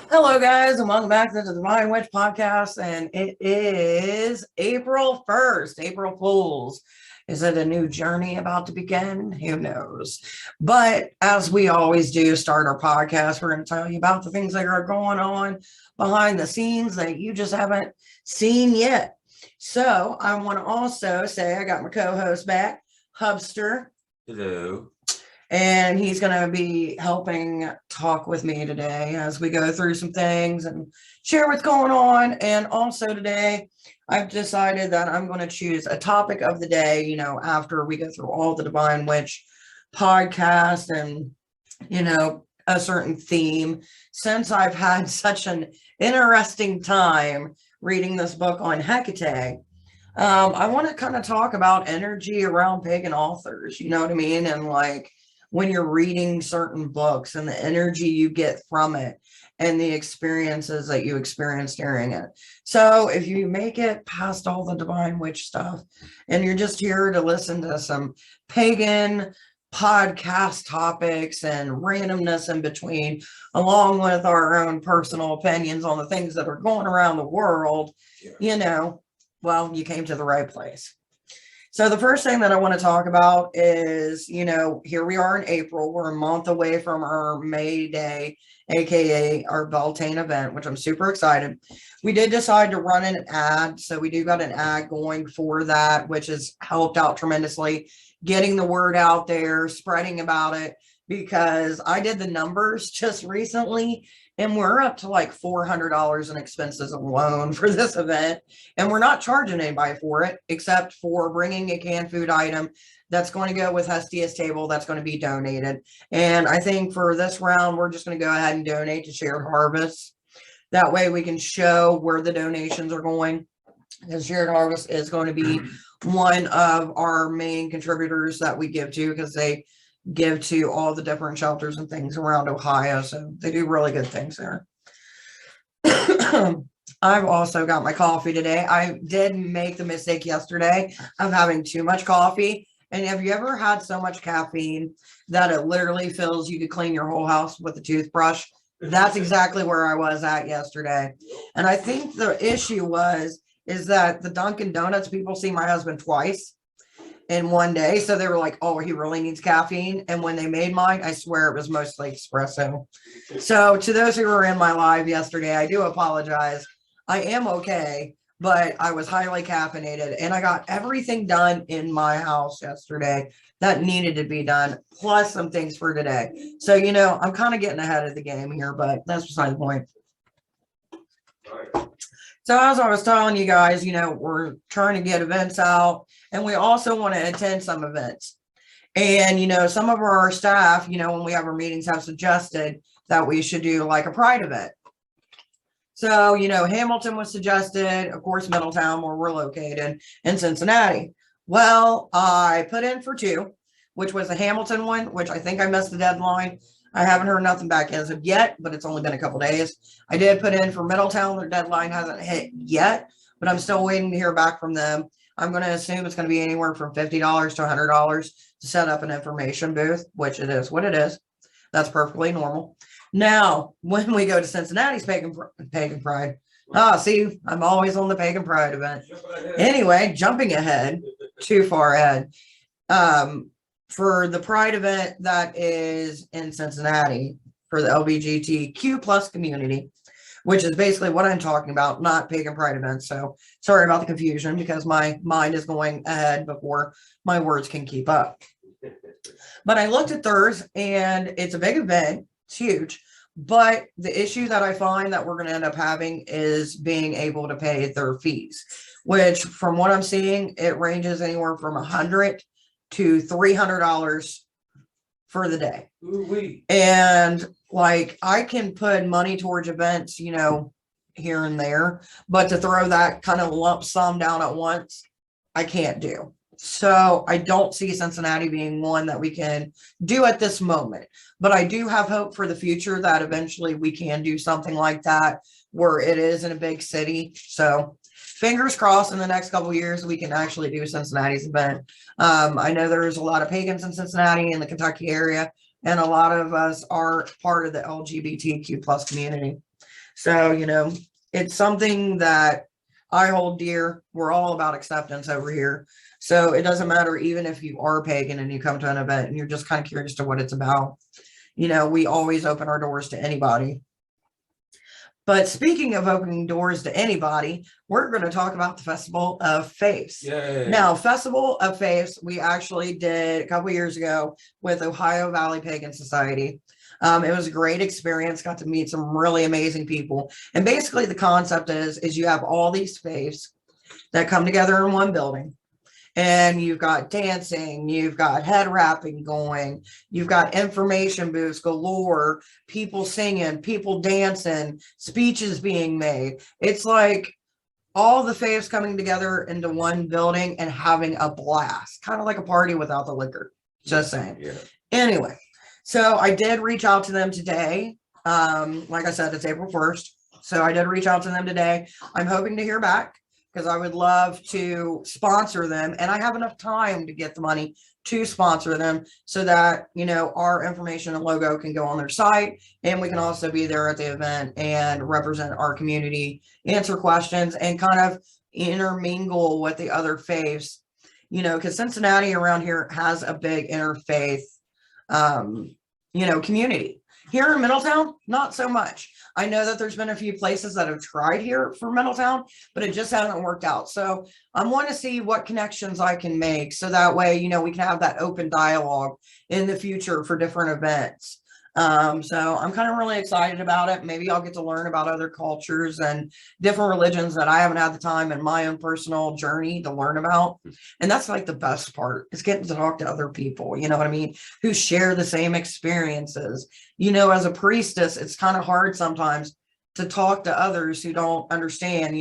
Hello, guys, and welcome back to the Divine Witch Podcast. And it is April 1st, April Fools. Is it a new journey about to begin? Who knows? But as we always do, start our podcast, we're going to tell you about the things that are going on behind the scenes that you just haven't seen yet. So I want to also say I got my co-host back, Hubster. Hello. And he's going to be helping talk with me today as we go through some things and share what's going on. And also today, I've decided that I'm going to choose a topic of the day, after we go through all the Divine Witch podcast and, a certain theme. Since I've had such an interesting time reading this book on Hecate, I want to kind of talk about energy around pagan authors, you know what I mean? And like, when you're reading certain books and the energy you get from it and the experiences that you experience during it. So if you make it past all the Divine Witch stuff and you're just here to listen to some pagan podcast topics and randomness in between, along with our own personal opinions on the things that are going around the world, well, you came to the right place. So the first thing that I want to talk about is, here we are in April. We're a month away from our May Day, aka our Beltane event, which I'm super excited. We did decide to run an ad. So we do got an ad going for that, which has helped out tremendously, getting the word out there, spreading about it, because I did the numbers just recently. And we're up to like $400 in expenses alone for this event. And we're not charging anybody for it, except for bringing a canned food item that's going to go with Hestia's table that's going to be donated. And I think for this round, we're just going to go ahead and donate to Shared Harvest. That way we can show where the donations are going. Because Shared Harvest is going to be one of our main contributors that we give to, because they give to all the different shelters and things around Ohio. So they do really good things there. I've also got my coffee today. I did make the mistake yesterday of having too much coffee. And have you ever had so much caffeine that it literally feels you could clean your whole house with a toothbrush? That's exactly where I was at yesterday. And I think the issue is that the Dunkin' Donuts people see my husband twice in one day. So they were like, oh, he really needs caffeine. And when they made mine, I swear it was mostly espresso. So to those who were in my live yesterday, I do apologize. I am okay, but I was highly caffeinated and I got everything done in my house yesterday that needed to be done, plus some things for today. So, I'm kind of getting ahead of the game here, but that's beside the point. So as I was telling you guys, we're trying to get events out, and we also want to attend some events. And, some of our staff, when we have our meetings, have suggested that we should do like a Pride event. So, Hamilton was suggested, of course, Middletown, where we're located, and Cincinnati. Well, I put in for 2, which was the Hamilton one, which I think I missed the deadline. I haven't heard nothing back as of yet, but it's only been a couple days. I did put in for Middletown. Their deadline hasn't hit yet, but I'm still waiting to hear back from them. I'm going to assume it's going to be anywhere from $50 to $100 to set up an information booth, which it is what it is. That's perfectly normal. Now, when we go to Cincinnati's Pagan Pride, see, I'm always on the Pagan Pride event. Anyway, jumping ahead, too far ahead. For the Pride event that is in Cincinnati for the LGBTQ plus community, which is basically what I'm talking about, not Pagan Pride events. So sorry about the confusion, because my mind is going ahead before my words can keep up. But I looked at theirs, and it's a big event. It's huge. But the issue that I find that we're going to end up having is being able to pay their fees, which from what I'm seeing, it ranges anywhere from $100 to $300 for the day. Ooh-wee. And like, I can put money towards events, here and there, but to throw that kind of lump sum down at once, I can't do. So I don't see Cincinnati being one that we can do at this moment, but I do have hope for the future that eventually we can do something like that where it is in a big city. So fingers crossed in the next couple of years, we can actually do Cincinnati's event. I know there's a lot of pagans in Cincinnati in the Kentucky area, and a lot of us are part of the LGBTQ plus community. So, it's something that I hold dear. We're all about acceptance over here. So it doesn't matter, even if you are pagan and you come to an event and you're just kind of curious to what it's about. We always open our doors to anybody. But speaking of opening doors to anybody, we're going to talk about the Festival of Faiths. Yay. Now, Festival of Faiths, we actually did a couple years ago with Ohio Valley Pagan Society. It was a great experience, got to meet some really amazing people. And basically the concept is you have all these faiths that come together in one building. And you've got dancing, you've got head wrapping going, you've got information booths galore, people singing, people dancing, speeches being made. It's like all the faves coming together into one building and having a blast, kind of like a party without the liquor. Just saying. Yeah. Anyway, so I did reach out to them today. Like I said, it's April 1st. So I did reach out to them today. I'm hoping to hear back, because I would love to sponsor them, and I have enough time to get the money to sponsor them so that, our information and logo can go on their site, and we can also be there at the event and represent our community, answer questions, and kind of intermingle with the other faiths, because Cincinnati around here has a big interfaith, community. Here in Middletown, not so much. I know that there's been a few places that have tried here for Middletown, but it just hasn't worked out. So I want to see what connections I can make, so that way, we can have that open dialogue in the future for different events. So I'm kind of really excited about it. Maybe I'll get to learn about other cultures and different religions that I haven't had the time in my own personal journey to learn about. And that's like the best part, is getting to talk to other people, you know what I mean, who share the same experiences. As a priestess, it's kind of hard sometimes to talk to others who don't understand,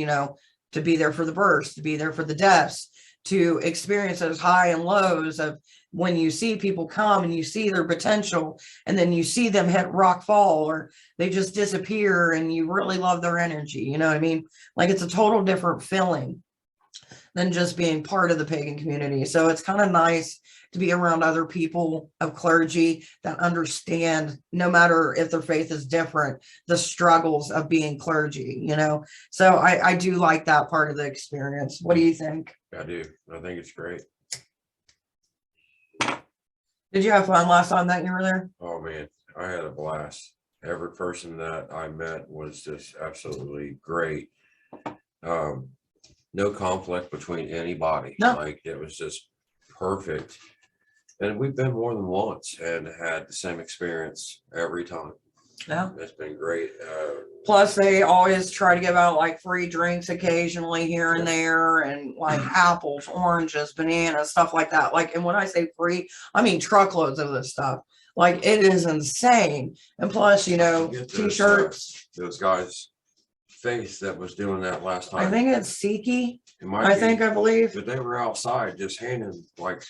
to be there for the births, to be there for the deaths, to experience those high and lows of when you see people come and you see their potential, and then you see them hit rock fall, or they just disappear, and you really love their energy. You know what I mean? Like, it's a total different feeling than just being part of the pagan community. So it's kind of nice to be around other people of clergy that understand, no matter if their faith is different, the struggles of being clergy, So I do like that part of the experience. What do you think? I do. I think it's great. Did you have fun last time that you were there? Oh man, I had a blast. Every person that I met was just absolutely great. No conflict between anybody. No. Like, it was just perfect. And we've been more than once and had the same experience every time. Yeah. It's been great. Plus, they always try to give out like free drinks occasionally here and there, and like apples, oranges, bananas, stuff like that. Like, and when I say free, I mean truckloads of this stuff. Like, it is insane. And plus, t-shirts. Those guys' face that was doing that last time. I think it's Siki. It might be, I believe. But they were outside just handing like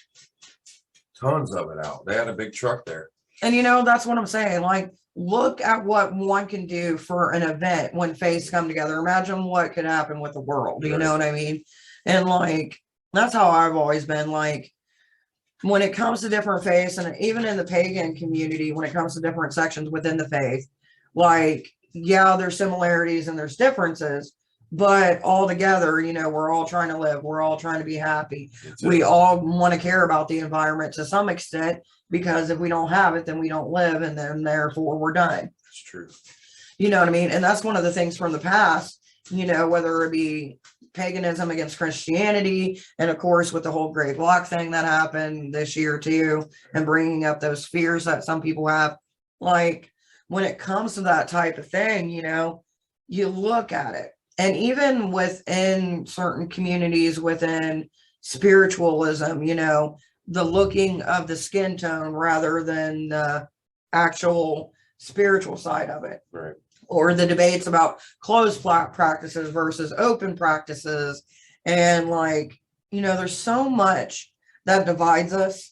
tons of it out. They had a big truck there. And that's what I'm saying. Like, look at what one can do for an event when faiths come together. Imagine what could happen with the world. You know what I mean? And like, that's how I've always been. Like, when it comes to different faiths, and even in the pagan community, when it comes to different sections within the faith, like, yeah, there's similarities and there's differences, but all together, we're all trying to live. We're all trying to be happy. We all want to care about the environment to some extent, because if we don't have it, then we don't live, and then therefore we're done. It's true. You know what I mean? And that's one of the things from the past, whether it be paganism against Christianity, and of course with the whole gray block thing that happened this year too, and bringing up those fears that some people have. Like, when it comes to that type of thing, you look at it, and even within certain communities, within spiritualism, the looking of the skin tone rather than the actual spiritual side of it. Right. Or the debates about closed practices versus open practices. And like, there's so much that divides us.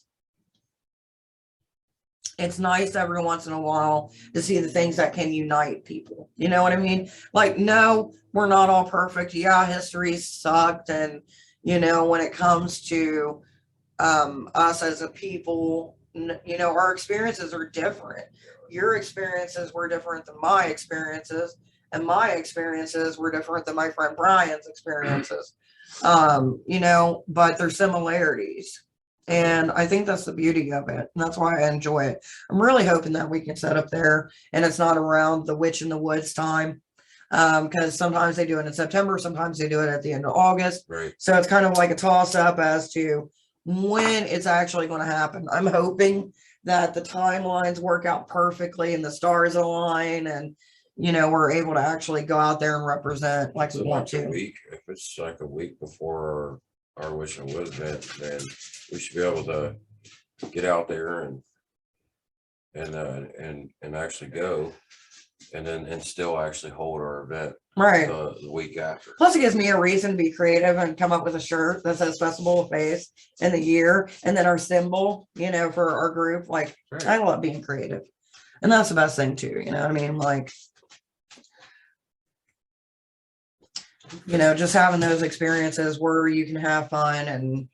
It's nice every once in a while to see the things that can unite people. You know what I mean? Like, no, we're not all perfect. Yeah, history sucked. And, when it comes to us as a people, our experiences are different. Your experiences were different than my experiences. and my experiences were different than my friend Brian's experiences. You know, but there's similarities. And I think that's the beauty of it. And that's why I enjoy it. I'm really hoping that we can set up there and it's not around the Witch in the Woods time. Because sometimes they do it in September, sometimes they do it at the end of August. Right. So it's kind of like a toss up as to when it's actually going to happen. I'm hoping that the timelines work out perfectly and the stars align and, you know, we're able to actually go out there and represent like we So want like a to. week, if it's like a week before our Wish and Wood event, then we should be able to get out there and actually go, and still actually hold our event Right. the week after. Plus, it gives me a reason to be creative and come up with a shirt that says Festival of Faith in the year, and then our symbol, you know, for our group. Like, Right. I love being creative, and that's the best thing too. You know what I mean? Like, you know, just having those experiences where you can have fun and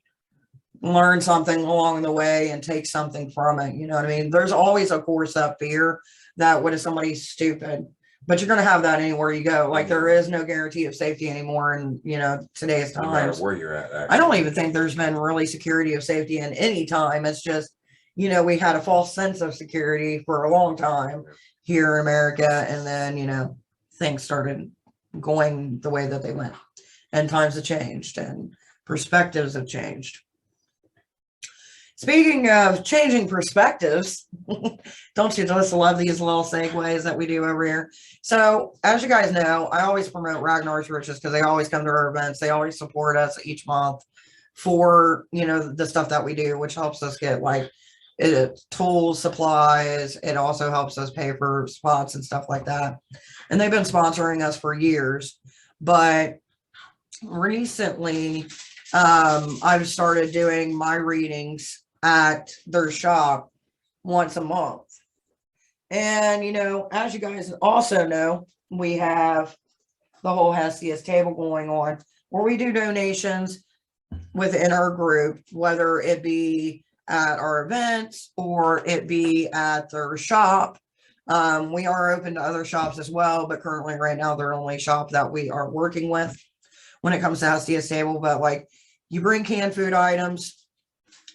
learn something along the way and take something from it. You know what I mean? There's always, of course, that fear that what if somebody's stupid, but you're going to have that anywhere you go. Like there is no guarantee of safety anymore in, you know, today's No matter times. where you're at, I don't even think there's been really security of safety in any time. It's just, you know, we had a false sense of security for a long time here in America. And then, you know, things started going the way that they went and times have changed and perspectives have changed. Speaking of changing perspectives, don't you just love these little segues that we do over here? So, as you guys know, I always promote Ragnar's Riches because they always come to our events. They always support us each month for, you know, the stuff that we do, which helps us get like tools, supplies. It also helps us pay for spots and stuff like that. And they've been sponsoring us for years. But recently, I've started doing my readings at their shop once a month. And, you know, as you guys also know, we have the whole Hecate table going on where we do donations within our group, whether it be at our events or it be at their shop. We are open to other shops as well, but currently right now they're the only shop that we are working with when it comes to Hecate table. But like you bring canned food items,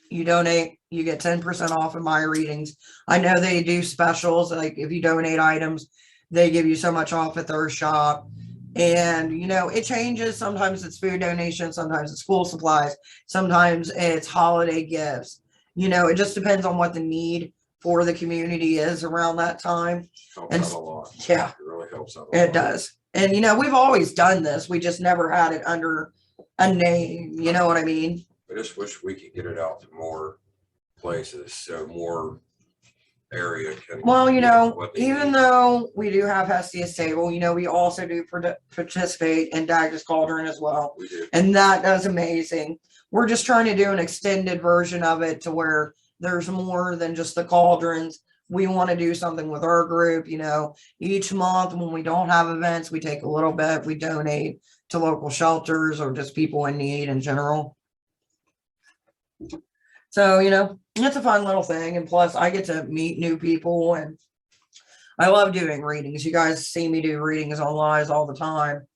you donate, you get 10% off of my readings. I know they do specials, like if you donate items, they give you so much off at their shop. And, you know, it changes. Sometimes it's food donations, sometimes it's school supplies, sometimes it's holiday gifts. You know, it just depends on what the need for the community is around that time. Helps out a lot. Yeah, It really helps out. It does. And, you know, we've always done this. We just never had it under a name. You know what I mean? I just wish we could get it out to more places so more area can. Well, you get know, what they even need. though we do have Hecate table, you know, we also do participate in Dagger's Cauldron as well. We do. And that does amazing. We're just trying to do an extended version of it to where there's more than just the cauldrons. We want to do something with our group, you know, each month when we don't have events, we take a little bit, we donate to local shelters or just people in need in general. So, you know, it's a fun little thing. And plus I get to meet new people and I love doing readings. You guys see me do readings on lives all the time,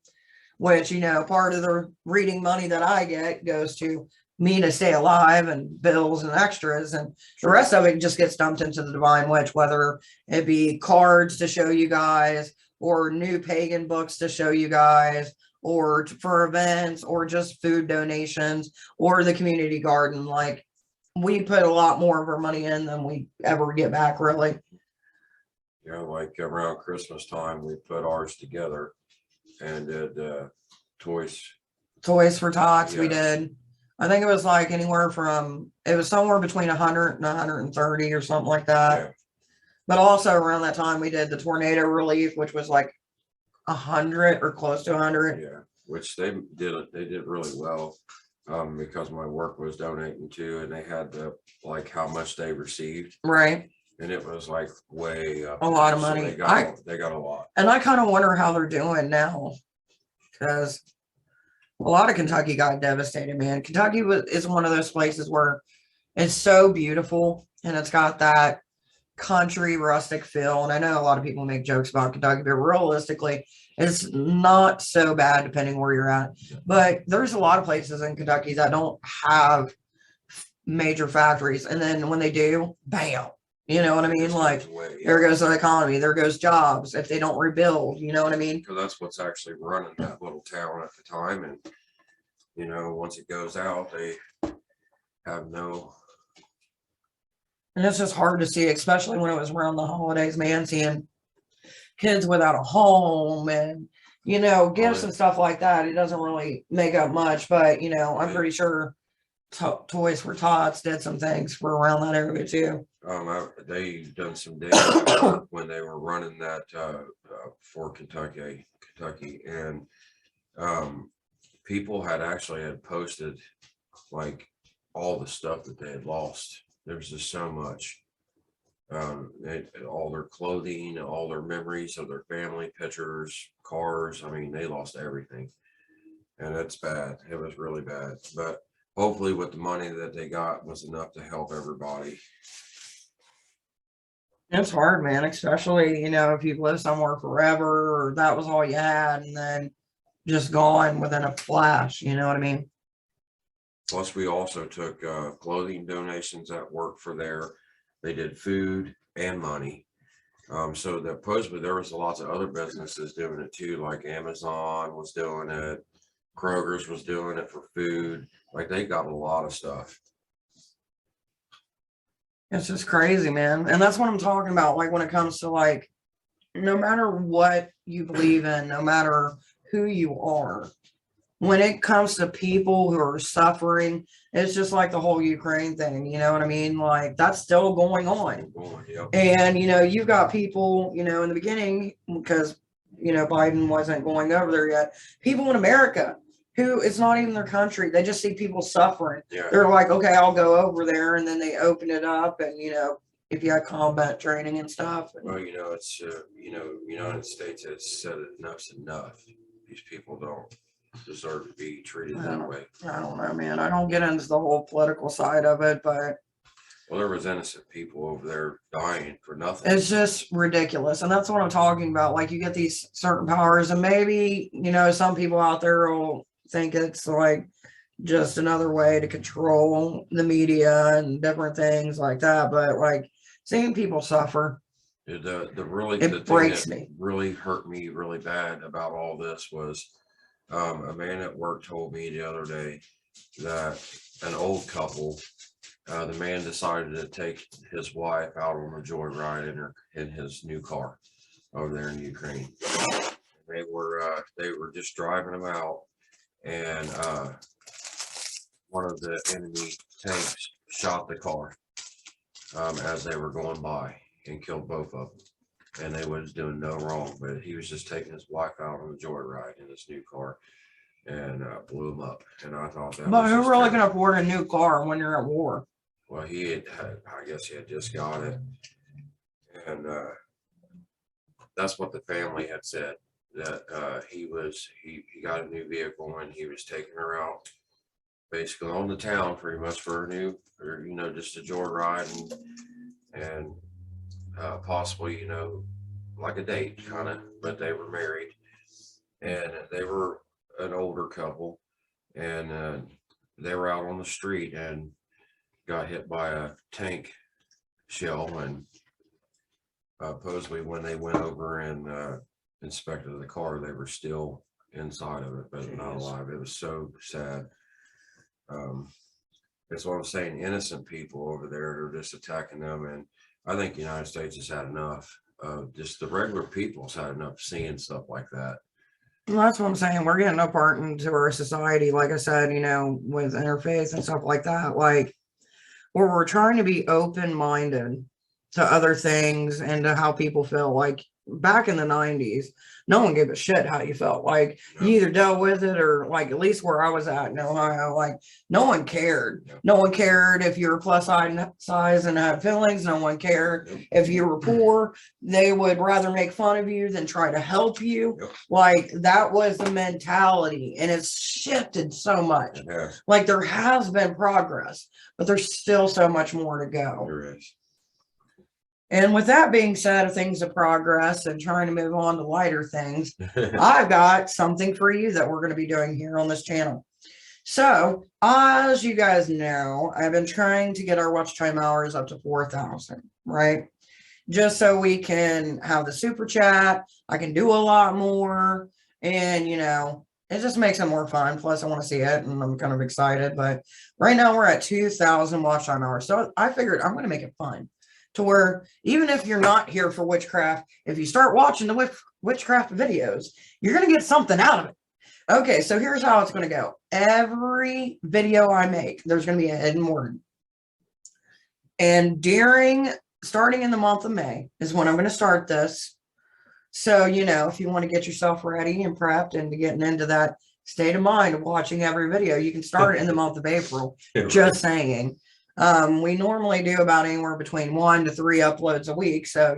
which, you know, part of the reading money that I get goes to me to stay alive and bills and extras. And the rest of it just gets dumped into the Divine Witch, whether it be cards to show you guys or new pagan books to show you guys or for events or just food donations or the community garden. Like we put a lot more of our money in than we ever get back, really. You know, like around Christmas time, we put ours together and did toys. Toys for Tots, we Yeah. did. I think it was like anywhere from, it was somewhere between 100 and 130 or something like that. Yeah. But also around that time, we did the tornado relief, which was like 100 or close to 100. Yeah, which they did really well because my work was donating to, and they had the like how much they received, Right. and it was like way up. A lot of So money. they got a lot. And I kind of wonder how they're doing now because a lot of Kentucky got devastated, man. Kentucky is one of those places where it's so beautiful and it's got that country rustic feel. And I know a lot of people make jokes about Kentucky, but realistically, it's not so bad depending where you're at. But there's a lot of places in Kentucky that don't have major factories. And then when they do, bam. You know what I mean? Just Like, goes away, yeah. there goes the economy, there goes jobs if they don't rebuild. You know what I mean? Because that's what's actually running that little town at the time. And, you know, once it goes out, they have no. And it's just hard to see, especially when it was around the holidays, man, seeing kids without a home and, you know, gifts and stuff like that. It doesn't really make up much, but, you know, I'm pretty sure Toys for Tots did some things for around that area too. They done some data when they were running that for Kentucky, and people had posted like all the stuff that they had lost. There's just so much. All their clothing, all their memories of their family, pictures, cars. I mean, they lost everything, and it's bad. It was really bad, but hopefully with the money that they got was enough to help everybody. It's hard, man, especially, you know, if you've lived somewhere forever or that was all you had and then just gone within a flash, you know what I mean? Plus, we also took clothing donations at work for there. They did food and money. So that supposedly there was lots of other businesses doing it too, like Amazon was doing it, Kroger's was doing it for food. Like they got a lot of stuff. It's just crazy, man. And that's what I'm talking about. Like when it comes to like, no matter what you believe in, no matter who you are, when it comes to people who are suffering, it's just like the whole Ukraine thing. You know what I mean? Like that's still going on. Yep. And, you know, you've got people, you know, in the beginning, because, you know, Biden wasn't going over there yet, people in America who it's not even their country. They just see people suffering. Yeah. They're like, okay, I'll go over there. And then they open it up and, you know, if you had combat training and stuff. Well, you know, it's, you know, United States has said enough's enough. These people don't deserve to be treated that way. I don't know, man. I don't get into the whole political side of it, but well, there was innocent people over there dying for nothing. It's just ridiculous. And that's what I'm talking about. Like you get these certain powers and maybe, you know, some people out there will think it's like just another way to control the media and different things like that. But like seeing people suffer, the breaks thing that me. Really hurt me really bad about all this was a man at work told me the other day that an old couple, the man decided to take his wife out on a joyride in his new car over there in Ukraine. They were just driving them out, and one of the enemy tanks shot the car as they were going by and killed both of them. And they was doing no wrong, but he was just taking his wife out on a joyride in his new car and blew him up. And I thought that. But was who really terrible. can afford a new car when you're at war? Well, I guess he had just got it, and that's what the family had said, that he got a new vehicle and he was taking her out basically on the town pretty much for just a joyride and possibly, like a date kind of, but they were married and they were an older couple, and they were out on the street and got hit by a tank shell, and supposedly when they went over and inspected the car, they were still inside of it, but not alive. It was so sad. That's what I'm saying. Innocent people over there are just attacking them, and I think the United States has had enough. Just the regular people's had enough seeing stuff like that. Well, that's what I'm saying. We're getting apart into our society, like I said, with interfaith and stuff like that. Like, where we're trying to be open-minded to other things and to how people feel. Like back in the 90s, no one gave a shit how you felt. Like you either dealt with it or, like, at least where I was at in Ohio, like no one cared. No one cared if you were plus size and had feelings. No one cared if you were poor. They would rather make fun of you than try to help you. Like that was the mentality, and it's shifted so much. Like there has been progress, but there's still so much more to go. There is. And with that being said, things of progress and trying to move on to lighter things, I've got something for you that we're going to be doing here on this channel. So, as you guys know, I've been trying to get our watch time hours up to 4,000, right? Just so we can have the super chat. I can do a lot more, and it just makes it more fun. Plus, I want to see it, and I'm kind of excited. But right now, we're at 2,000 watch time hours. So I figured I'm going to make it fun to where even if you're not here for witchcraft, if you start watching the witchcraft videos, you're going to get something out of it. Okay, so here's how it's going to go. Every video I make, there's going to be a hidden word. And starting in the month of May is when I'm going to start this. So, if you want to get yourself ready and prepped and getting into that state of mind of watching every video, you can start in the month of April. Just saying. We normally do about anywhere between 1 to 3 uploads a week. So,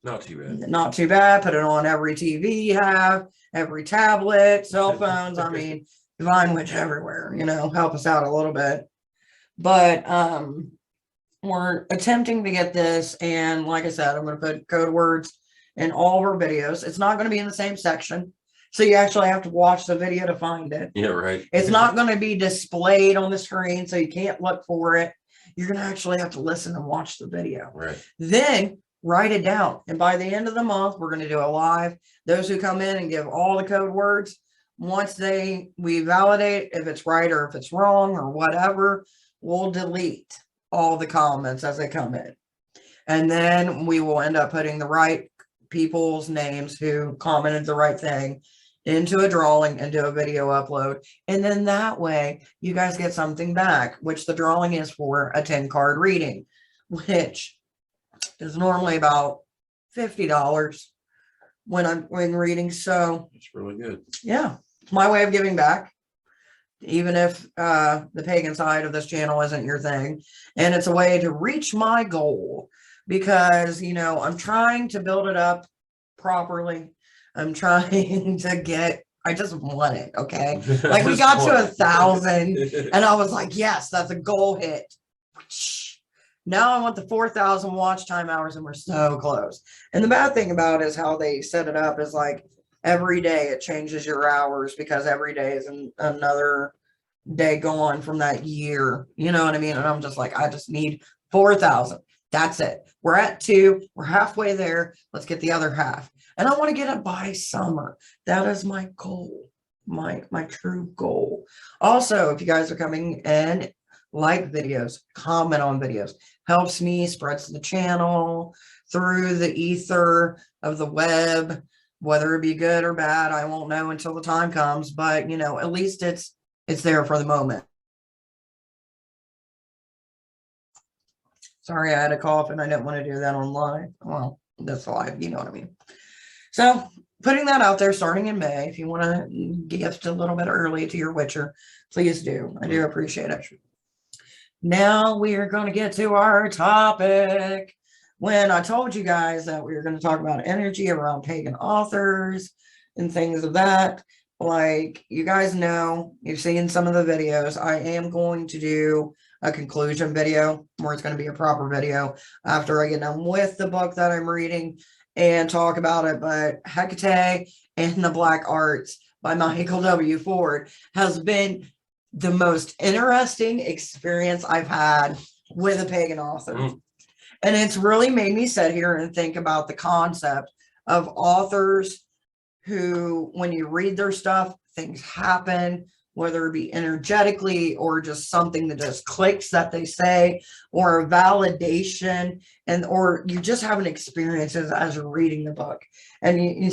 not too bad. Not too bad. Put it on every TV you have, every tablet, cell phones. I mean, Devine Witch everywhere, help us out a little bit. But we're attempting to get this. And like I said, I'm going to put code words in all of our videos. It's not going to be in the same section. So you actually have to watch the video to find it. Yeah, right. It's not going to be displayed on the screen, so you can't look for it. You're going to actually have to listen and watch the video. Right. Then write it down. And by the end of the month, we're going to do a live. Those who come in and give all the code words, once we validate if it's right or if it's wrong or whatever, we'll delete all the comments as they come in. And then we will end up putting the right people's names who commented the right thing into a drawing and do a video upload. And then that way you guys get something back, which the drawing is for a 10-card reading, which is normally about $50 when reading. So it's really good. Yeah, it's my way of giving back, even if the pagan side of this channel isn't your thing. And it's a way to reach my goal because, I'm trying to build it up properly. I'm trying to I just want it. Okay. Like we got to 1,000 and I was like, yes, that's a goal hit. Now I want the 4,000 watch time hours and we're so close. And the bad thing about it is how they set it up is like every day it changes your hours because every day is another day gone from that year. You know what I mean? And I'm just like, I just need 4,000. That's it. We're at 2. We're halfway there. Let's get the other half. And I want to get it by summer. That is my goal, my true goal. Also, if you guys are coming in, like videos, comment on videos, helps me, spreads the channel through the ether of the web, whether it be good or bad, I won't know until the time comes, but at least it's there for the moment. Sorry, I had a cough and I didn't want to do that on live. Well, that's live, you know what I mean. So putting that out there starting in May, if you want to gift a little bit early to your Witcher, please do. I do appreciate it. Now we are going to get to our topic. When I told you guys that we were going to talk about energy around pagan authors and things of that, like you guys know, you've seen some of the videos, I am going to do a conclusion video where it's going to be a proper video after I get done with the book that I'm reading and talk about it. But Hecate and the Black Arts by Michael W. Ford has been the most interesting experience I've had with a pagan author. And it's really made me sit here and think about the concept of authors who, when you read their stuff, things happen, whether it be energetically or just something that just clicks that they say, or a validation, or you just have an experience as you're reading the book. And you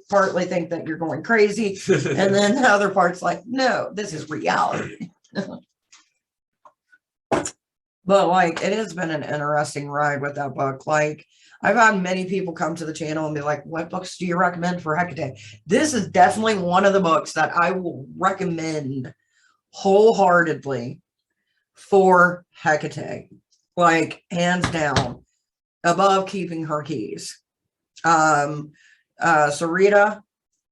partly think that you're going crazy. And then the other part's like, no, this is reality. But like, it has been an interesting ride with that book. Like, I've had many people come to the channel and be like, what books do you recommend for Hecate? This is definitely one of the books that I will recommend wholeheartedly for Hecate. Like, hands down, above Keeping Her Keys. Sarita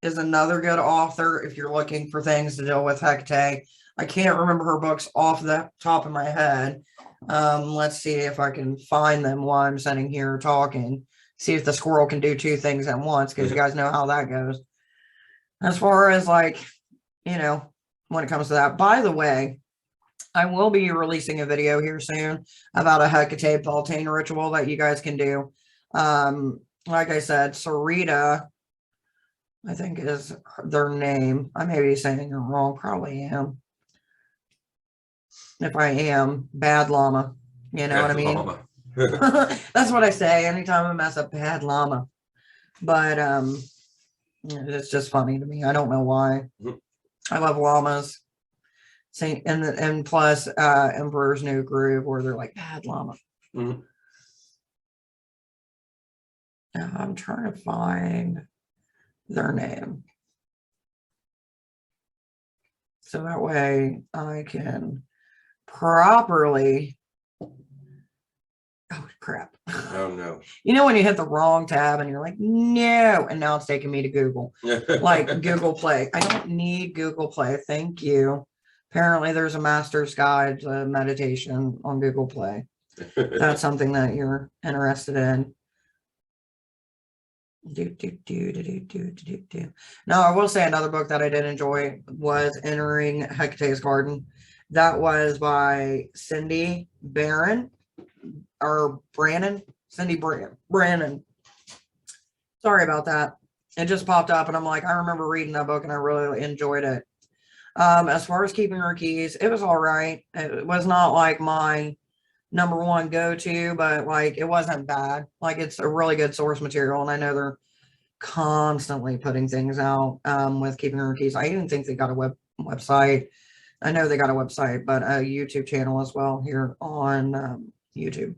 is another good author if you're looking for things to deal with Hecate. I can't remember her books off the top of my head. Let's see if I can find them while I'm sitting here talking. See if the squirrel can do two things at once, because you guys know how that goes. As far as like, you know, when it comes to that. By the way, I will be releasing a video here soon about a Hecate Beltane ritual that you guys can do. Like I said, Sarita, I think is their name. I may be saying it wrong, probably am. If I am, bad llama. You know what I mean? That's what I say anytime I mess up, bad llama. But it's just funny to me. I don't know why. I love llamas. And plus Emperor's New Groove, where they're like bad llama. I'm trying to find their name, so that way I can properly. Oh crap. Oh no. You know when you hit the wrong tab and you're like, no, and now it's taking me to Google. Like Google Play. I don't need Google Play. Thank you. Apparently there's a master's guide to meditation on Google Play. That's something that you're interested in. Now, I will say another book that I did enjoy was Entering Hecate's Garden. That was by Cindy Barron, or Brannon. Cindy Brannon. Sorry about that. It just popped up and I'm like, I remember reading that book and I really enjoyed it. As far as Keeping Her Keys, it was all right. It was not like my number one go-to, but like it wasn't bad. Like it's a really good source material, and I know they're constantly putting things out with Keeping Her Keys. I even think they got a website. I know they got a website, but a YouTube channel as well here on YouTube.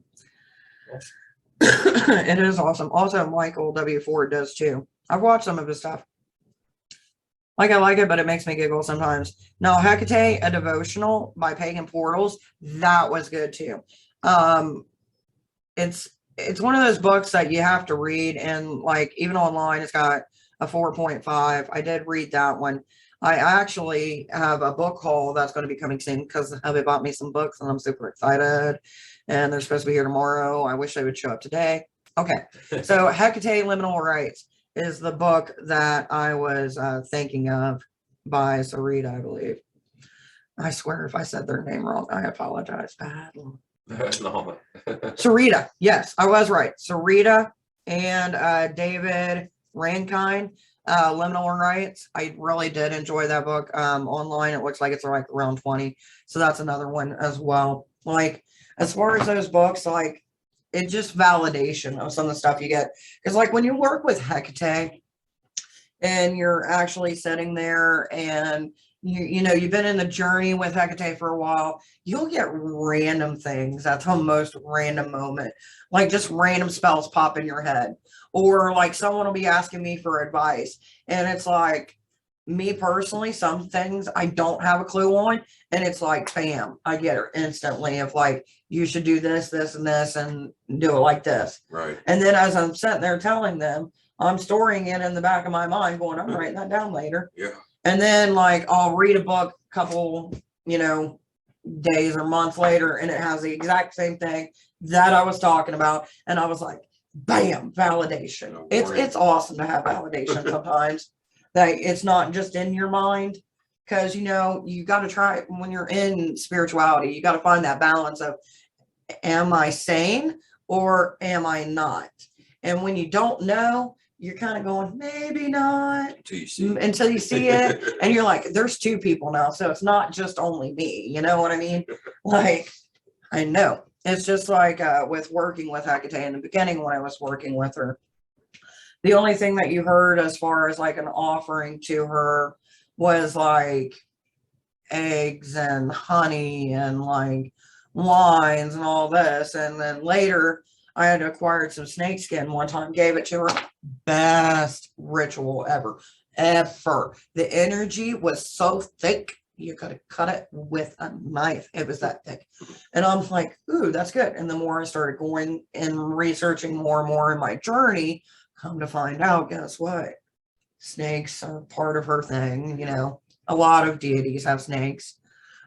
It is awesome. Also, Michael W. Ford does too. I've watched some of his stuff. Like, I like it, but it makes me giggle sometimes. Now, Hecate, a devotional by Pagan Portals, that was good too. It's one of those books that you have to read, and like even online, it's got a 4.5. I did read that one. I actually have a book haul that's going to be coming soon because they bought me some books, and I'm super excited. And they're supposed to be here tomorrow. I wish they would show up today. Okay, so Hecate Liminal Rights is the book that I was thinking of by Sarita, I believe. I swear if I said their name wrong, I apologize. Sarita, yes, I was right. Sarita and David Rankine, Liminal Rights. I really did enjoy that book. Online, it looks like it's like around 20. So that's another one as well. Like, as far as those books, like, it's just validation of some of the stuff you get. Because like when you work with Hecate and you're actually sitting there and you know you've been in the journey with Hecate for a while, you'll get random things at the most random moment. Like just random spells pop in your head. Or like someone will be asking me for advice. And it's like, me personally, some things I don't have a clue on, and it's like, bam, I get it instantly of like, you should do this, this, and this, and do it like this. Right. And then as I'm sitting there telling them, I'm storing it in the back of my mind, going, I'm writing that down later. Yeah. And then like I'll read a book a couple, you know, days or months later, and it has the exact same thing that I was talking about, and I was like, bam, validation. No It's awesome to have validation sometimes. That it's not just in your mind, because you know you got to try when you're in spirituality, you got to find that balance of, am I sane or am I not? And when you don't know, you're kind of going, maybe not, until you see it. And you're like, there's two people now, so it's not just only me, you know what I mean? Like, I know it's just like with working with Hecate in the beginning when I was working with her. The only thing that you heard as far as like an offering to her was like eggs and honey and like wines and all this. And then later I had acquired some snakeskin one time, gave it to her. Best ritual ever. The energy was so thick, you could have cut it with a knife. It was that thick. And I'm like, ooh, that's good. And the more I started going and researching more and more in my journey, come to find out, guess what? snakes are part of her thing, you know. A lot of deities have snakes.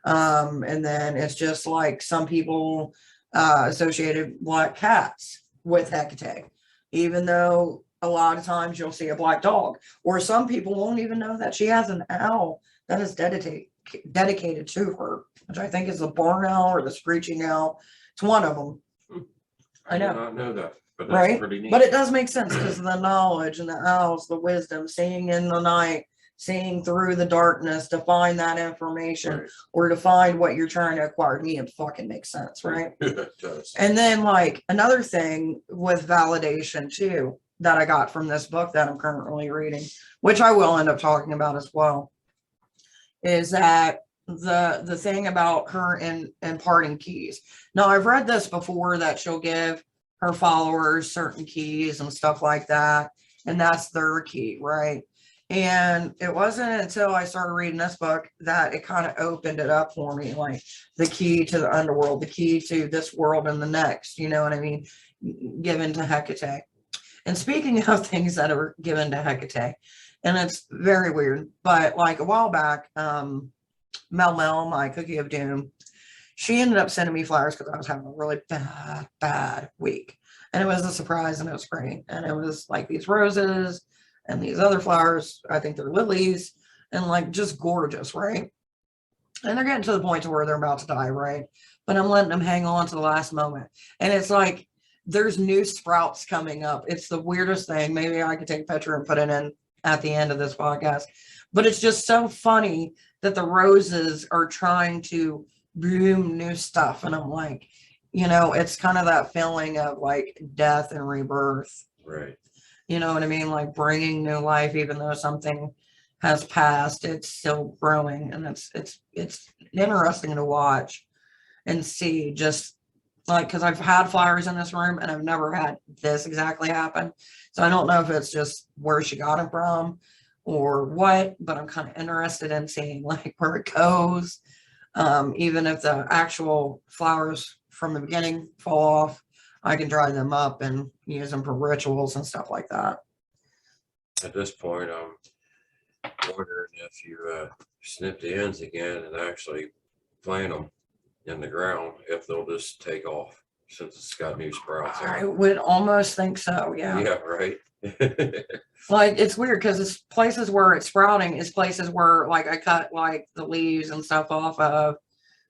And then it's just like some people associated black cats with Hecate, even though a lot of times you'll see a black dog, or some people won't even know that she has an owl that is dedicated to her, which I think is the barn owl or the screeching owl. It's one of them. I did know. not know that, but that's Right? pretty neat. But it does make sense because of the knowledge and the owls, the wisdom, seeing in the night, seeing through the darkness to find that information Right. or to find what you're trying to acquire. To me, it fucking makes sense, right? It does. And then, like, another thing with validation too that I got from this book that I'm currently reading, which I will end up talking about as well, is that the thing about her in imparting keys. Now, I've read this before that she'll give her followers certain keys and stuff like that, and that's their key, right? And it wasn't until I started reading this book that it kind of opened it up for me, like the key to the underworld, the key to this world and the next, you know what I mean, given to Hecate. And speaking of things that are given to Hecate, and it's very weird, but like a while back, Mel, my cookie of doom, she ended up sending me flowers because I was having a really bad week. And it was a surprise and it was great. And it was like these roses and these other flowers, I think they're lilies, and like just gorgeous, right? And they're getting to the point to where they're about to die, right? But I'm letting them hang on to the last moment. And it's like there's new sprouts coming up. It's the weirdest thing. Maybe I could take a picture and put it in at the end of this podcast. But it's just so funny that the roses are trying to bloom new stuff. And I'm like, you know, it's kind of that feeling of like death and rebirth. Right. You know what I mean? Like bringing new life, even though something has passed, it's still growing, and it's interesting to watch and see. Just like because I've had flowers in this room, and I've never had this exactly happen, so I don't know if it's just where she got it from or what. But I'm kind of interested in seeing like where it goes, even if the actual flowers from the beginning fall off. I can dry them up and use them for rituals and stuff like that. At this point, I'm wondering if you snip the ends again and actually plant them in the ground, if they'll just take off since it's got new sprouts. I would almost think so, yeah. Yeah, right. Like it's weird because it's places where it's sprouting is places where like I cut like the leaves and stuff off of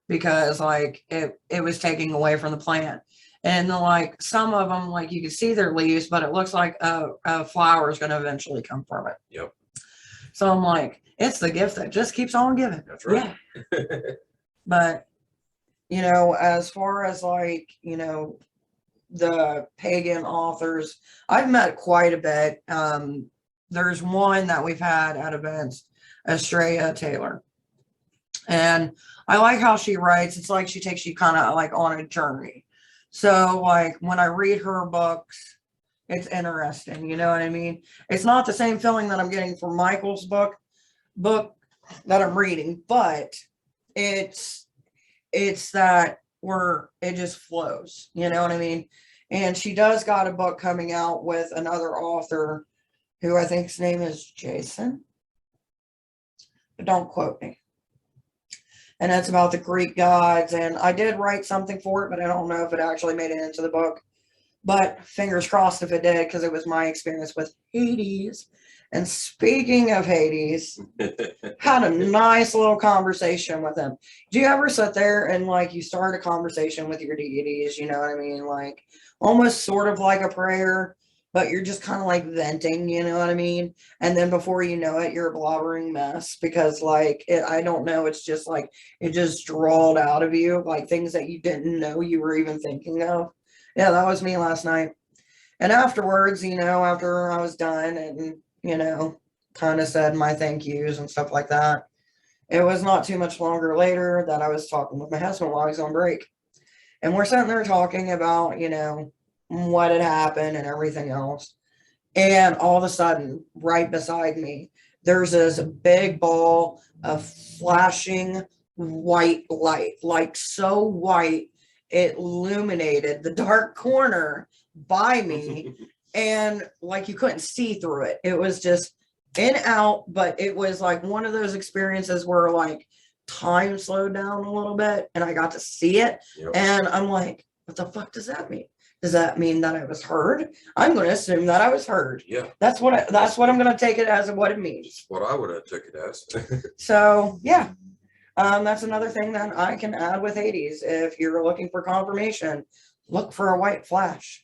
because like it was taking away from the plant. And like some of them, like you can see their leaves, but it looks like a flower is going to eventually come from it. Yep. So I'm like, it's the gift that just keeps on giving. That's right. Yeah. But, you know, as far as like, you know, the pagan authors, I've met quite a bit. There's one that we've had at events, Estrella Taylor. And I like how she writes. It's like she takes you kind of like on a journey. So like when I read her books, it's interesting. You know what I mean? It's not the same feeling that I'm getting from Michael's book that I'm reading, but it's that where it just flows. You know what I mean? And she does got a book coming out with another author who I think his name is Jason, but don't quote me. And that's about the Greek gods. And I did write something for it, but I don't know if it actually made it into the book. But fingers crossed if it did, because it was my experience with Hades. And speaking of Hades, had a nice little conversation with him. Do you ever sit there and like you start a conversation with your deities, you know what I mean? Like almost sort of like a prayer, but you're just kind of like venting, you know what I mean? And then before you know it, you're a blobbering mess because like, I don't know, it's just like, it just drawled out of you, like things that you didn't know you were even thinking of. Yeah, that was me last night. And afterwards, you know, after I was done and, you know, kind of said my thank yous and stuff like that, it was not too much longer later that I was talking with my husband while he was on break. And we're sitting there talking about, you know, what had happened and everything else. And all of a sudden, right beside me, there's this big ball of flashing white light, like so white, it illuminated the dark corner by me. And like you couldn't see through it. It was just in out, but it was like one of those experiences where like time slowed down a little bit and I got to see it. Yep. And I'm like, what the fuck does that mean? Does that mean that I was heard? I'm going to assume that I was heard. Yeah. That's what I'm going to take it as what it means. That's what I would have took it as. So yeah, that's another thing that I can add with Hades. If you're looking for confirmation, look for a white flash,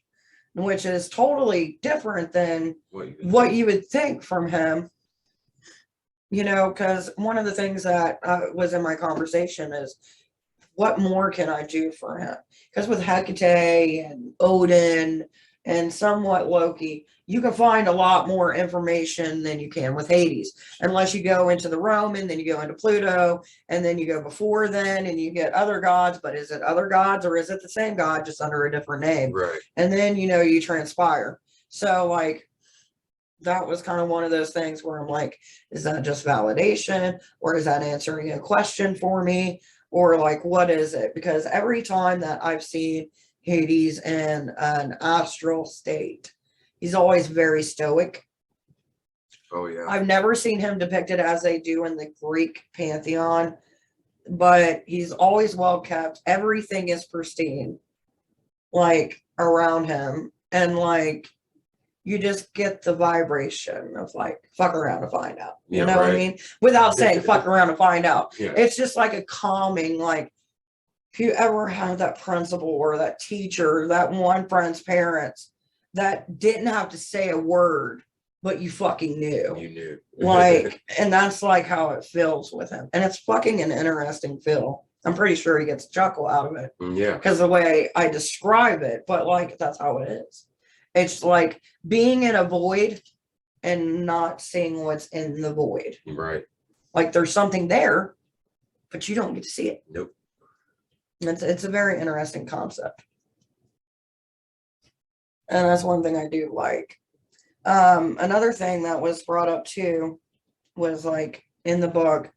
which is totally different than what you would think from him. You know, because one of the things that was in my conversation is, what more can I do for him? Because with Hecate and Odin and somewhat Loki, you can find a lot more information than you can with Hades. Unless you go into the Roman, then you go into Pluto, and then you go before then, and you get other gods. But is it other gods, or is it the same god just under a different name? Right. And then, you know, you transpire. So, like, that was kind of one of those things where I'm like, is that just validation, or is that answering a question for me? Or like, what is it? Because every time that I've seen Hades in an astral state, he's always very stoic. Oh, yeah. I've never seen him depicted as they do in the Greek pantheon, but he's always well kept. Everything is pristine, like, around him. And like, you just get the vibration of like, fuck around to find out. You know what I mean? Without saying fuck around to find out. Yeah. It's just like a calming, like, if you ever had that principal or that teacher, that one friend's parents that didn't have to say a word, but you fucking knew. You knew. Like, and that's like how it feels with him. And it's fucking an interesting feel. I'm pretty sure he gets a chuckle out of it. Yeah. Because the way I describe it, but like, that's how it is. It's like being in a void and not seeing what's in the void. Right. Like there's something there, but you don't get to see it. Nope. It's a very interesting concept. And that's one thing I do like. Another thing that was brought up too was like in the book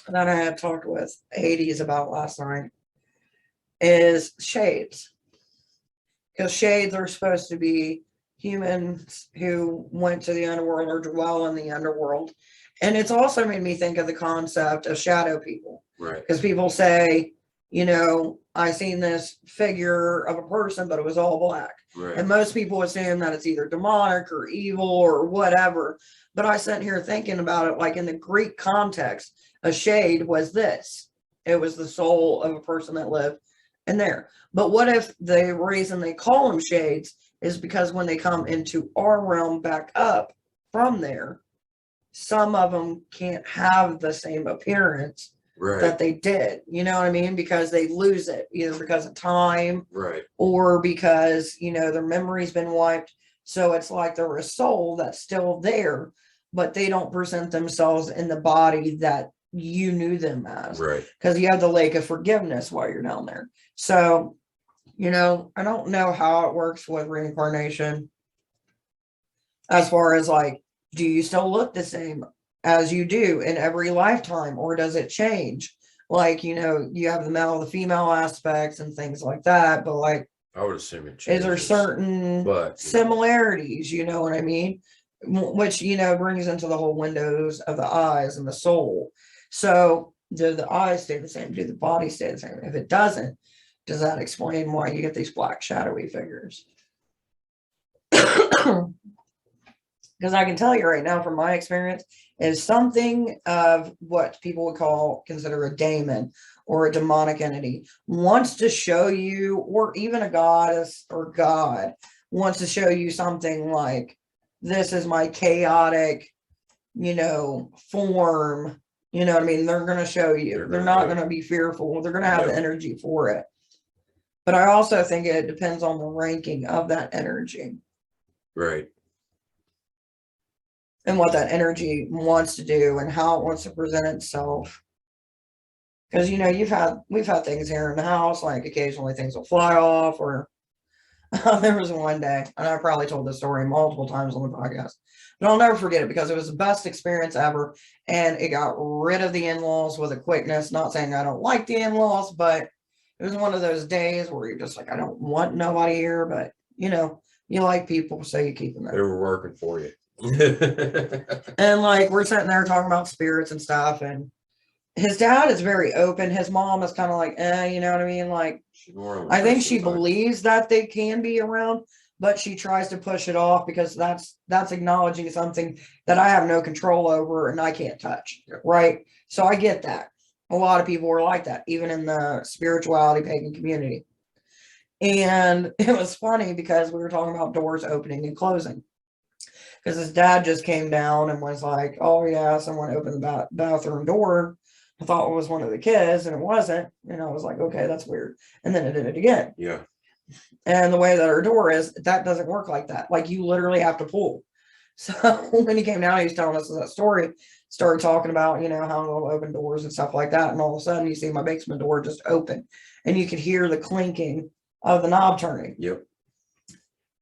that I had talked with Hades about last night is shades. Because shades are supposed to be humans who went to the underworld or dwell in the underworld. And it's also made me think of the concept of shadow people. Right. Because people say, you know, I seen this figure of a person, but it was all black. Right. And most people assume that it's either demonic or evil or whatever. But I sat here thinking about it, like in the Greek context, a shade was this. It was the soul of a person that lived in there. But what if the reason they call them shades is because when they come into our realm back up from there, some of them can't have the same appearance that they did. You know what I mean? Because they lose it, either because of time, right, or because, you know, their memory's been wiped. So it's like they're a soul that's still there, but they don't present themselves in the body that you knew them as. Right. Because you have the lake of forgiveness while you're down there. So, you know, I don't know how it works with reincarnation. As far as like, do you still look the same as you do in every lifetime, or does it change? Like, you know, you have the male, the female aspects and things like that, but like, I would assume it changes. is there certain similarities, you know what I mean? Which, you know, brings into the whole windows of the eyes and the soul. So do the eyes stay the same? Do the body stay the same? If it doesn't, does that explain why you get these black shadowy figures? Because I can tell you right now from my experience is something of what people would consider a daemon or a demonic entity wants to show you, or even a goddess or god wants to show you something like, this is my chaotic, you know, form. You know what I mean? They're going to show you. They're not going to be fearful. They're going to have the energy for it. But I also think it depends on the ranking of that energy. Right. And what that energy wants to do and how it wants to present itself. Because, you know, we've had things here in the house, like occasionally things will fly off, or there was one day, and I probably told this story multiple times on the podcast, but I'll never forget it because it was the best experience ever. And it got rid of the in-laws with a quickness. Not saying I don't like the in-laws, but it was one of those days where you're just like, I don't want nobody here, but you know, you like people, so you keep them there. They were working for you. And like we're sitting there talking about spirits and stuff, and his dad is very open. His mom is kind of like, you know what I mean? Like, I think she believes that they can be around, but she tries to push it off because that's acknowledging something that I have no control over and I can't touch. Yep. Right. So I get that. A lot of people are like that, even in the spirituality pagan community. And it was funny because we were talking about doors opening and closing. Because his dad just came down and was like, oh yeah, someone opened the bathroom door. I thought it was one of the kids and it wasn't. And I was like, okay, that's weird. And then it did it again. Yeah. And the way that our door is, that doesn't work like that. Like you literally have to pull. So when he came down, he was telling us that story, started talking about, you know, how he'll open doors and stuff like that. And all of a sudden you see my basement door just open and you could hear the clinking of the knob turning. Yep.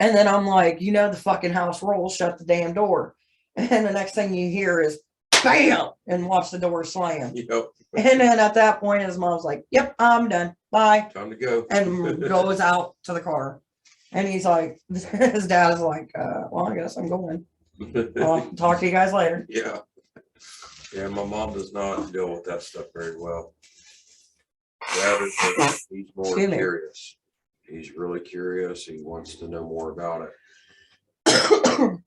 And then I'm like, you know, the fucking house rules, shut the damn door. And the next thing you hear is bam, and watch the door slam. Yep. And then at that point, his mom's like, yep, I'm done. Bye. Time to go. And goes out to the car. And he's like, his dad is like, well, I guess I'm going. I'll talk to you guys later. Yeah. Yeah, my mom does not deal with that stuff very well. He's more curious. He's really curious. He wants to know more about it.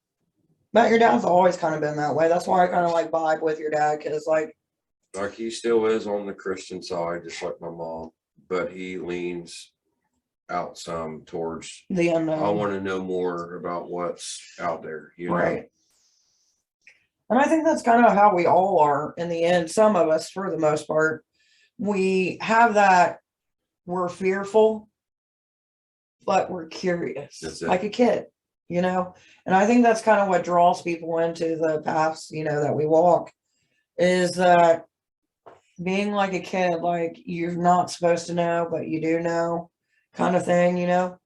But your dad's always kind of been that way. That's why I kind of like vibe with your dad, because like he still is on the Christian side, just like my mom, but he leans out some towards the unknown. I want to know more about what's out there, you know? Right. And I think that's kind of how we all are in the end. Some of us, for the most part, we have that, we're fearful, but we're curious, like a kid, you know? And I think that's kind of what draws people into the paths, you know, that we walk, is that being like a kid, like you're not supposed to know, but you do know, kind of thing, you know?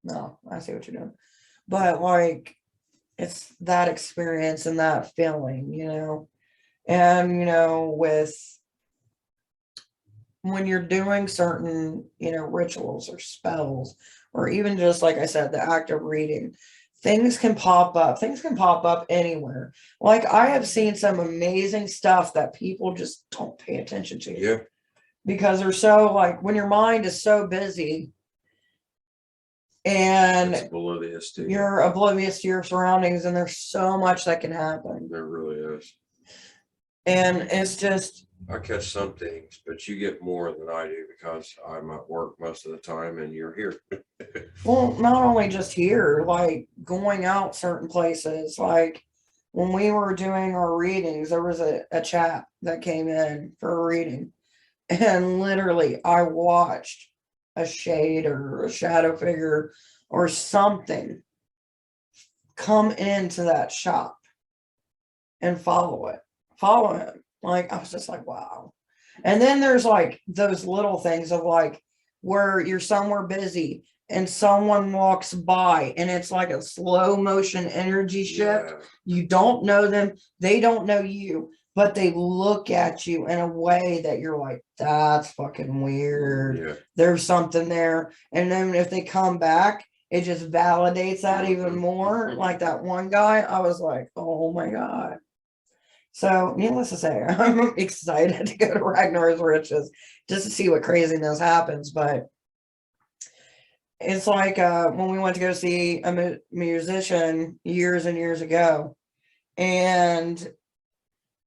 No, I see what you're doing. But like, it's that experience and that feeling, you know? And, you know, with when you're doing certain, you know, rituals or spells, or even just like I said, the act of reading, things can pop up. Things can pop up anywhere. Like I have seen some amazing stuff that people just don't pay attention to. Yeah. Because they're so like, when your mind is so busy and you're oblivious to your surroundings, and there's so much that can happen. There really is. And it's just, I catch some things, but you get more than I do because I'm at work most of the time and you're here. well, not only just here, like going out certain places. Like when we were doing our readings, there was a chap that came in for a reading, and literally I watched a shade or a shadow figure or something come into that shop and follow him. Like, I was just like, wow. And then there's like those little things of like where you're somewhere busy and someone walks by and it's like a slow motion energy shift. Yeah. You don't know them. They don't know you, but they look at you in a way that you're like, that's fucking weird. Yeah. There's something there. And then if they come back, it just validates that even more. Like that one guy, I was like, oh my God. So needless to say, I'm excited to go to Ragnar's Riches just to see what craziness happens. But it's like when we went to go see a musician years and years ago, and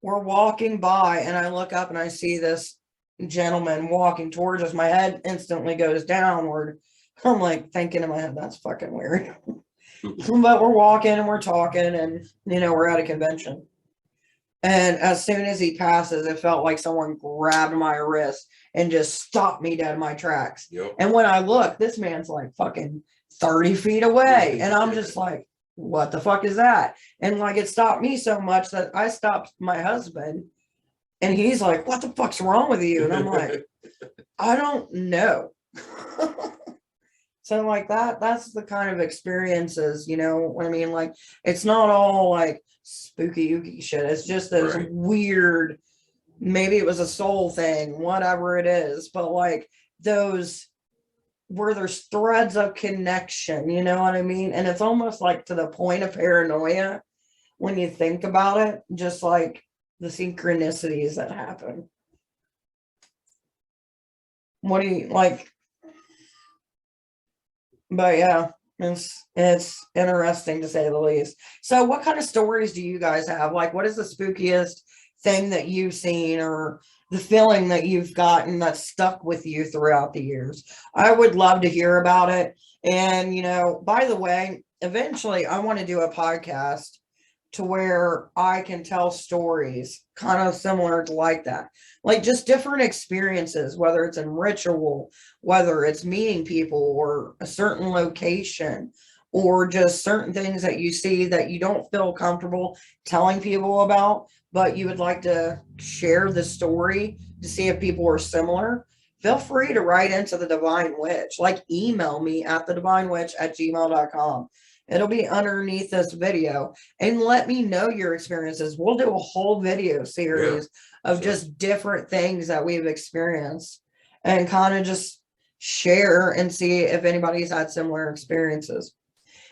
we're walking by and I look up and I see this gentleman walking towards us. My head instantly goes downward. I'm like thinking in my head, that's fucking weird. But we're walking and we're talking and, you know, we're at a convention. And as soon as he passes, it felt like someone grabbed my wrist and just stopped me dead in my tracks. Yep. And when I look, this man's like fucking 30 feet away. And I'm just like, what the fuck is that? And like, it stopped me so much that I stopped my husband. And he's like, what the fuck's wrong with you? And I'm like, I don't know. So like that's the kind of experiences, you know what I mean? Like, it's not all like spooky ooky shit. It's just those weird, maybe it was a soul thing, whatever it is, but like those where there's threads of connection, you know what I mean? And it's almost like to the point of paranoia when you think about it, just like the synchronicities that happen. What do you like? But yeah, it's interesting to say the least. So what kind of stories do you guys have? Like, what is the spookiest thing that you've seen, or the feeling that you've gotten that's stuck with you throughout the years? I would love to hear about it. And, by the way, eventually I want to do a podcast to where I can tell stories kind of similar to like that. Like just different experiences, whether it's in ritual, whether it's meeting people or a certain location, or just certain things that you see that you don't feel comfortable telling people about, but you would like to share the story to see if people are similar. Feel free to write into the Divine Witch, like email me at thedivinewitch@gmail.com. It'll be underneath this video, and let me know your experiences. We'll do a whole video series of just different things that we've experienced and kind of just share and see if anybody's had similar experiences.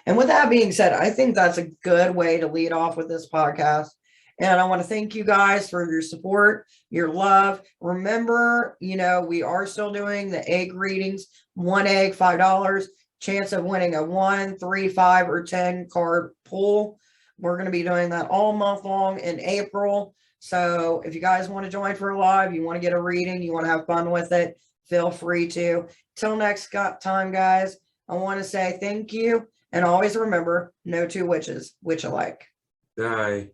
And with that being said, I think that's a good way to lead off with this podcast. And I want to thank you guys for your support, your love. Remember, we are still doing the egg readings, 1 egg, $5. Chance of winning a 1, 3, 5, or 10 card pull. We're going to be doing that all month long in April. So if you guys want to join for a live, you want to get a reading, you want to have fun with it, feel free to. Till next time, guys, I want to say thank you. And always remember, no two witches witch alike. Bye.